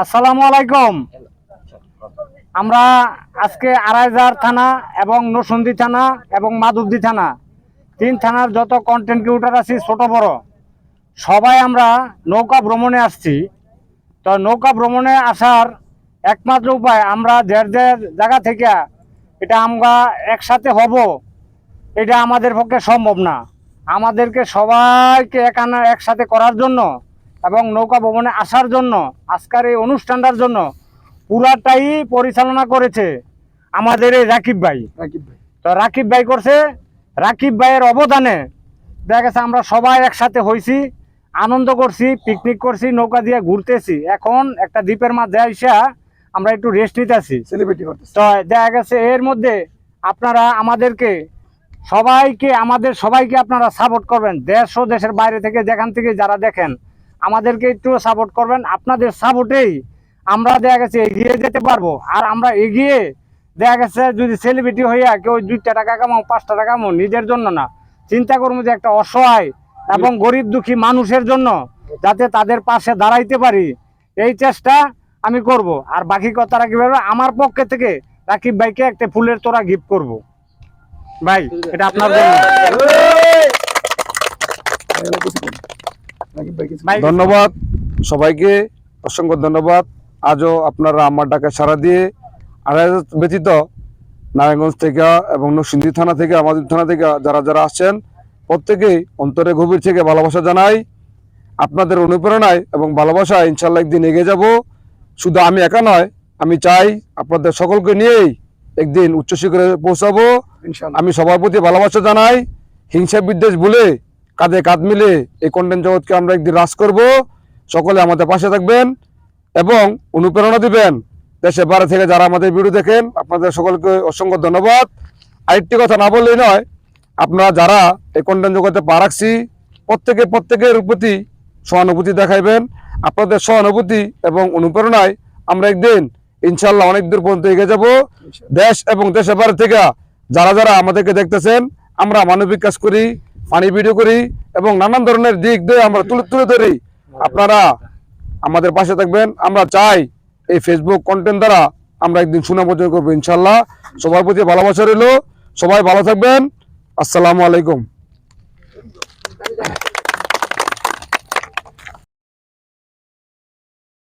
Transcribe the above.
আসসালামু আলাইকুম। আমরা আজকে আড়াইজার থানা এবং নরসিংদী থানা এবং মাধবদী থানা, 3 থানার যত কন্টেন্ট ক্রিয়েটর আছি ছোট বড় সবাই আমরা নৌকা ভ্রমণে আসছি। তো নৌকা ভ্রমণে আসার একমাত্র উপায় আমরা যার জায়গা থেকে এটা আমরা একসাথে হব, এটা আমাদের পক্ষে সম্ভব না। আমাদেরকে সবাইকে একসাথে করার জন্য এবং নৌকা ভ্রমণে আসার জন্য আজকের এই অনুষ্ঠানটার জন্য পুরাটাই পরিচালনা করেছে আমাদের এই রাকিব ভাই। তো রাকিব ভাই করছে, রাকিব ভাইয়ের অবদানে দেখা গেছে আমরা সবাই একসাথে হয়েছি, আনন্দ করছি, পিকনিক করছি, নৌকা দিয়ে ঘুরতেছি। এখন একটা দ্বীপের মাঝে আইসা আমরা একটু রেস্ট নিতেছি, সেলিব্রিটি করতেছি। তো দেখা গেছে এর মধ্যে আপনারা আমাদেরকে সবাইকে আপনারা সাপোর্ট করবেন। দেশ ও দেশের বাইরে থেকে যেখান থেকে যারা দেখেন আমাদেরকে একটু সাপোর্ট করবেন। আপনাদের সাপোর্টেই আমরা দেখা গেছে এগিয়ে যেতে পারবো। আর আমরা এগিয়ে দেখা গেছে যদি সেলিব্রিটি হইয়া কেউ 2 টাকা কামাও 5 টাকা কামাও, নিজের জন্য না, চিন্তা করবো যে একটা অসহায় এবং গরিব দুঃখী মানুষের জন্য যাতে তাদের পাশে দাঁড়াইতে পারি, এই চেষ্টা আমি করব। আর বাকি কথাটা কিভাবে আমার পক্ষে থেকে রাকিব ভাইকে একটা ফুলের তোড়া গিফট করব। ভাই এটা আপনার জন্য। ধন্যবাদ সবাইকে, অসংখ্য ধন্যবাদ। আজও আপনারা আমার ডাকে সাড়া দিয়ে আড়াইহাজার ব্যতীত নারায়ণগঞ্জ থেকে এবং নরসিংদী থানা থেকে, আমাদের থানা থেকে যারা যারা আসছেন প্রত্যেকেই অন্তরে গভীর থেকে ভালোবাসা জানাই। আপনাদের অনুপ্রেরণায় এবং ভালোবাসায় ইনশাল্লাহ একদিন এগিয়ে যাব। শুধু আমি একা নয়, আমি চাই আপনাদের সকলকে নিয়েই একদিন উচ্চ শিখরে পৌঁছাবো। আমি সবার প্রতি ভালোবাসা জানাই। হিংসা বিদ্বেষ ভুলে কাঁধে কাঁধ মিলে এই কন্টেন্ট জগৎকে আমরা একদিন রাজ করব। সকলে আমাদের পাশে থাকবেন এবং অনুপ্রেরণা দিবেন। দেশে বাইরে থেকে যারা আমাদের ভিডিও দেখেন আপনাদের সকলকে অসংখ্য ধন্যবাদ। আরেকটি কথা না বললেই নয়, আপনারা যারা এই কন্টেন্ট জগতে পা রাখছি প্রত্যেকের প্রতি সহানুভূতি দেখাইবেন। আপনাদের সহানুভূতি এবং অনুপ্রেরণায় আমরা একদিন ইনশাল্লাহ অনেক দূর পর্যন্ত এগিয়ে যাব। দেশ এবং দেশের বাইরে থেকে যারা যারা আমাদেরকে দেখতেছেন, আমরা মানবিক কাজ করি, ফানি ভিডিও করি এবং নানান ধরনের দিক দিয়ে আমরা তুলে ধরি। আপনারা আমাদের পাশে থাকবেন। আমরা চাই এই ফেসবুক কন্টেন্ট দ্বারা আমরা একদিন সুনাম অর্জন করবো ইনশাল্লাহ। সবার প্রতি ভালোবাসা রইল। সবাই ভালো থাকবেন। আসসালামু আলাইকুম।